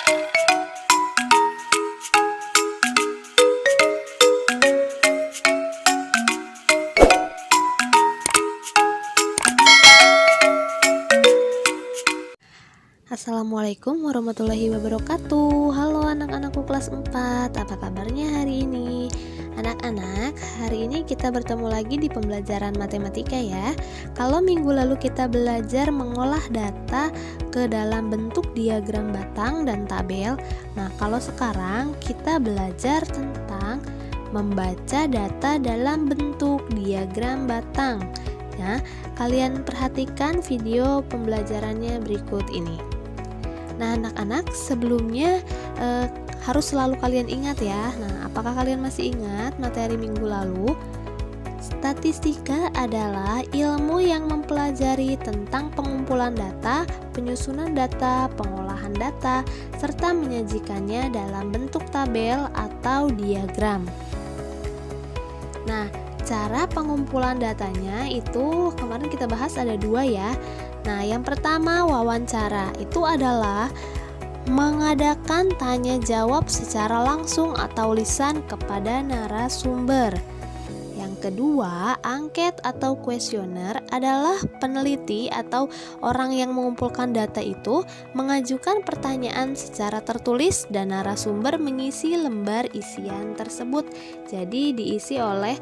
Assalamualaikum warahmatullahi wabarakatuh. Halo anak-anakku kelas 4, apa kabarnya hari ini? Anak-anak, hari ini kita bertemu lagi di pembelajaran matematika ya. Kalau minggu lalu kita belajar mengolah data ke dalam bentuk diagram batang dan tabel. Nah, kalau sekarang kita belajar tentang membaca data dalam bentuk diagram batang. Ya, kalian perhatikan video pembelajarannya berikut ini. Nah, anak-anak, sebelumnya harus selalu kalian ingat ya. Nah, apakah kalian masih ingat materi minggu lalu? Statistika adalah ilmu yang mempelajari tentang pengumpulan data, penyusunan data, pengolahan data, serta menyajikannya dalam bentuk tabel atau diagram. Nah, cara pengumpulan datanya itu kemarin kita bahas ada dua ya. Nah, yang pertama wawancara, itu adalah mengadakan tanya jawab secara langsung atau lisan kepada narasumber. Yang kedua, angket atau kuesioner adalah peneliti atau orang yang mengumpulkan data itu mengajukan pertanyaan secara tertulis dan narasumber mengisi lembar isian tersebut. Jadi diisi oleh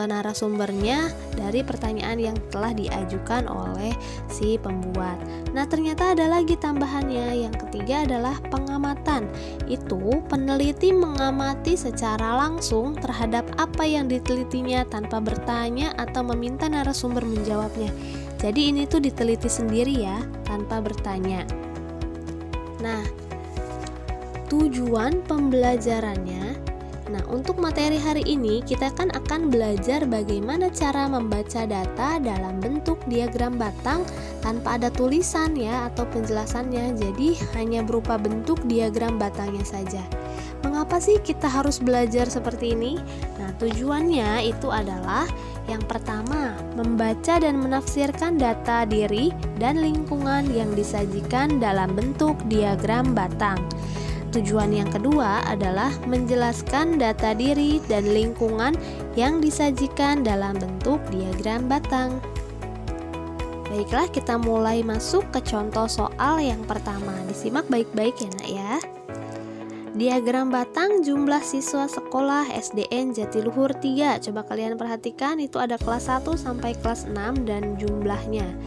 narasumbernya dari pertanyaan yang telah diajukan oleh si pembuat. Nah, ternyata ada lagi tambahannya. Yang ketiga adalah pengamatan. Itu peneliti mengamati secara langsung terhadap apa yang ditelitinya tanpa bertanya atau meminta narasumber menjawabnya. Jadi ini tuh diteliti sendiri ya, tanpa bertanya. Nah, tujuan pembelajarannya. Nah, untuk materi hari ini kita akan belajar bagaimana cara membaca data dalam bentuk diagram batang tanpa ada tulisan ya atau penjelasannya. Jadi hanya berupa bentuk diagram batangnya saja. Mengapa sih kita harus belajar seperti ini? Nah, tujuannya itu adalah yang pertama, membaca dan menafsirkan data diri dan lingkungan yang disajikan dalam bentuk diagram batang. Tujuan yang kedua adalah menjelaskan data diri dan lingkungan yang disajikan dalam bentuk diagram batang. Baiklah, kita mulai masuk ke contoh soal yang pertama. Disimak baik-baik ya nak ya. Diagram batang jumlah siswa sekolah SDN Jatiluhur 3. Coba kalian perhatikan, itu ada kelas 1 sampai kelas 6 dan jumlahnya.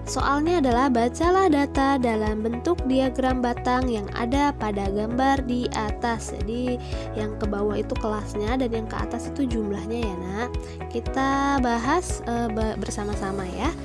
Soalnya adalah bacalah data dalam bentuk diagram batang yang ada pada gambar di atas. Jadi yang ke bawah itu kelasnya dan yang ke atas itu jumlahnya ya nak. Kita bahas bersama-sama ya.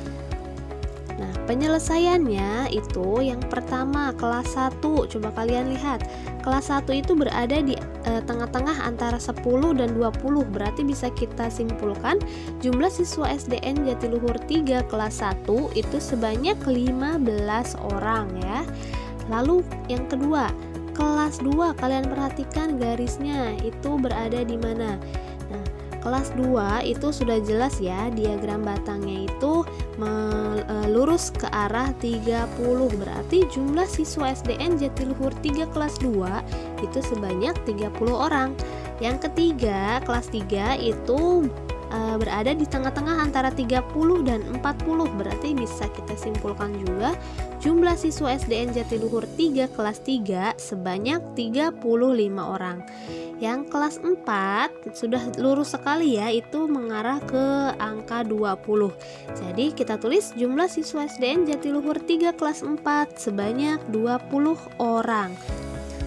Nah, penyelesaiannya itu yang pertama kelas 1. Coba kalian lihat. Kelas 1 itu berada di tengah-tengah antara 10 dan 20. Berarti bisa kita simpulkan jumlah siswa SDN Jatiluhur 3 kelas 1 itu sebanyak 15 orang ya. Lalu yang kedua, kelas 2. Kalian perhatikan garisnya itu berada di mana? Nah, kelas 2 itu sudah jelas ya, diagram batangnya itu lurus ke arah 30. Berarti jumlah siswa SDN Jatiluhur 3 kelas 2 itu sebanyak 30 orang. Yang ketiga, kelas 3 itu berada di tengah-tengah antara 30 dan 40. Berarti bisa kita simpulkan juga jumlah siswa SDN Jatiluhur 3 kelas 3 sebanyak 35 orang. Yang kelas 4 sudah lurus sekali ya, itu mengarah ke angka 20. Jadi kita tulis jumlah siswa SDN Jatiluhur 3 kelas 4 sebanyak 20 orang.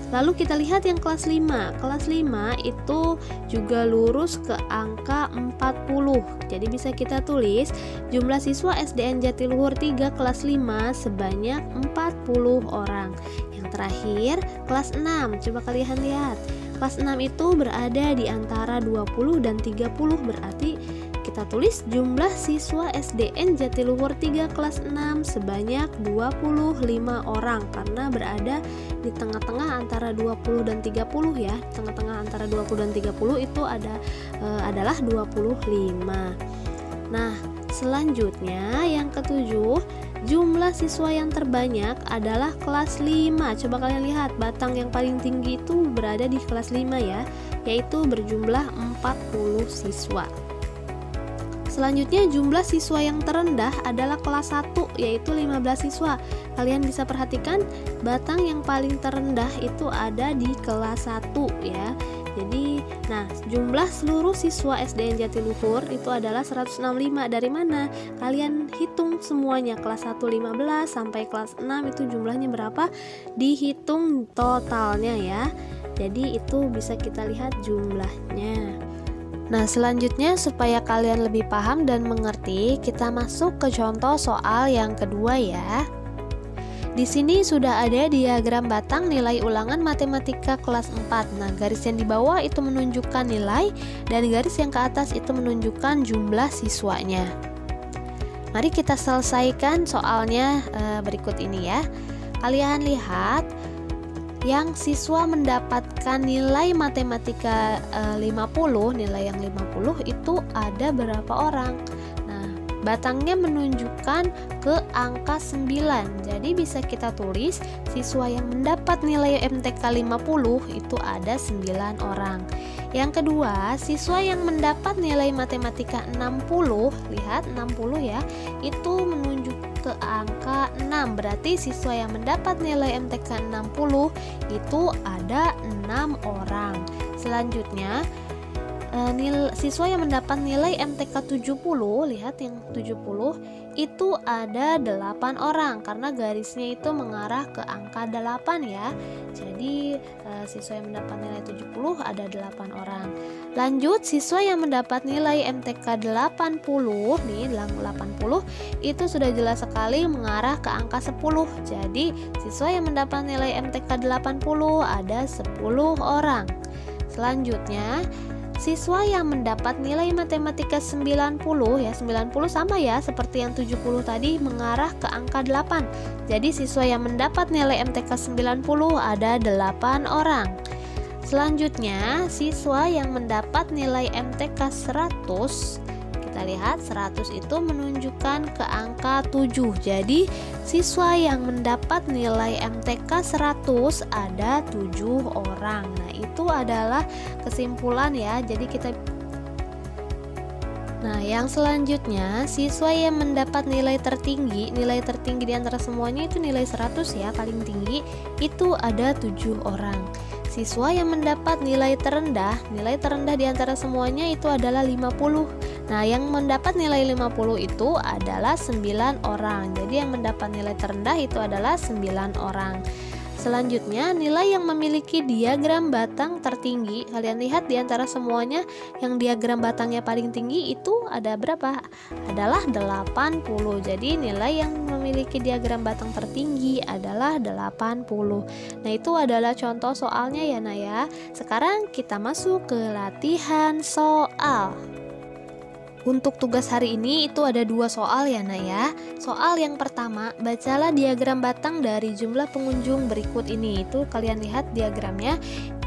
Lalu kita lihat yang kelas 5. Kelas 5 itu juga lurus ke angka 40. Jadi bisa kita tulis jumlah siswa SDN Jatiluhur 3 kelas 5 sebanyak 40 orang. Yang terakhir kelas 6. Coba kalian lihat. Kelas 6 itu berada di antara 20 dan 30. Berarti kita tulis jumlah siswa SDN Jatiluhur 3 kelas 6 sebanyak 25 orang karena berada di tengah-tengah antara 20 dan 30 ya. Tengah-tengah antara 20 dan 30 itu adalah 25. Nah, selanjutnya yang ketujuh, jumlah siswa yang terbanyak adalah kelas 5. Coba kalian lihat, batang yang paling tinggi itu berada di kelas 5 ya, yaitu berjumlah 40 siswa. Selanjutnya jumlah siswa yang terendah adalah kelas 1, yaitu 15 siswa. Kalian bisa perhatikan batang yang paling terendah itu ada di kelas 1 ya. Jadi, jumlah seluruh siswa SDN Jatiluhur itu adalah 165. Dari mana? Kalian hitung semuanya, kelas 1 15 sampai kelas 6 itu jumlahnya berapa? Dihitung totalnya ya. Jadi itu bisa kita lihat jumlahnya. Nah, selanjutnya supaya kalian lebih paham dan mengerti, kita masuk ke contoh soal yang kedua ya. Di sini sudah ada diagram batang nilai ulangan matematika kelas 4. Nah, garis yang di bawah itu menunjukkan nilai dan garis yang ke atas itu menunjukkan jumlah siswanya. Mari kita selesaikan soalnya berikut ini ya. Kalian lihat yang siswa mendapatkan nilai matematika 50, nilai yang 50 itu ada berapa orang? Batangnya menunjukkan ke angka 9. Jadi bisa kita tulis siswa yang mendapat nilai MTK 50 itu ada 9 orang. Yang kedua, siswa yang mendapat nilai matematika 60, lihat 60 ya, itu menunjuk ke angka 6. Berarti siswa yang mendapat nilai MTK 60 itu ada 6 orang. Selanjutnya, siswa yang mendapat nilai MTK 70, lihat yang 70 itu ada 8 orang karena garisnya itu mengarah ke angka 8 ya. Jadi siswa yang mendapat nilai 70 ada 8 orang. Lanjut, siswa yang mendapat nilai MTK 80 nih, 80 itu sudah jelas sekali mengarah ke angka 10. Jadi siswa yang mendapat nilai MTK 80 ada 10 orang. Selanjutnya, siswa yang mendapat nilai matematika 90 ya, 90 sama ya seperti yang 70 tadi mengarah ke angka 8. Jadi siswa yang mendapat nilai MTK 90 ada 8 orang. Selanjutnya, siswa yang mendapat nilai MTK 100, kita lihat 100 itu menunjukkan ke angka 7. Jadi siswa yang mendapat nilai MTK 100 ada 7 orang. Nah, itu adalah kesimpulan ya. Nah, yang selanjutnya, siswa yang mendapat nilai tertinggi di antara semuanya itu nilai 100 ya, paling tinggi, itu ada 7 orang. Siswa yang mendapat nilai terendah di antara semuanya itu adalah 50. Nah, yang mendapat nilai 50 itu adalah 9 orang. Jadi yang mendapat nilai terendah itu adalah 9 orang. Selanjutnya, nilai yang memiliki diagram batang tertinggi. Kalian lihat di antara semuanya yang diagram batangnya paling tinggi itu ada berapa? Adalah 80. Jadi nilai yang memiliki diagram batang tertinggi adalah 80. Nah, itu adalah contoh soalnya ya Naya. Sekarang kita masuk ke latihan soal. Untuk tugas hari ini itu ada 2 soal ya Nak ya. Soal yang pertama, bacalah diagram batang dari jumlah pengunjung berikut ini. Itu kalian lihat diagramnya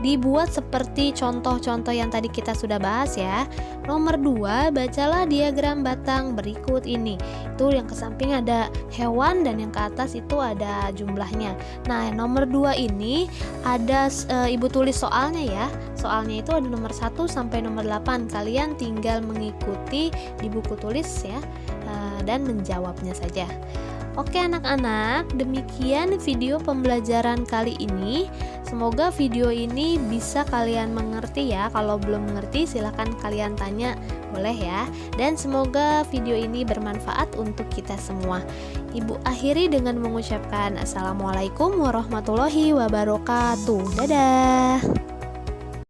dibuat seperti contoh-contoh yang tadi kita sudah bahas ya. Nomor 2, bacalah diagram batang berikut ini. Itu yang ke samping ada hewan dan yang ke atas itu ada jumlahnya. Nah, nomor 2 ini ada Ibu tulis soalnya ya. Soalnya itu ada nomor 1 sampai nomor 8. Kalian tinggal mengikuti di buku tulis ya dan menjawabnya saja. Oke anak-anak, demikian video pembelajaran kali ini. Semoga video ini bisa kalian mengerti ya. Kalau belum mengerti silahkan kalian tanya, boleh ya. Dan semoga video ini bermanfaat untuk kita semua. Ibu akhiri dengan mengucapkan Assalamualaikum warahmatullahi wabarakatuh. Dadah.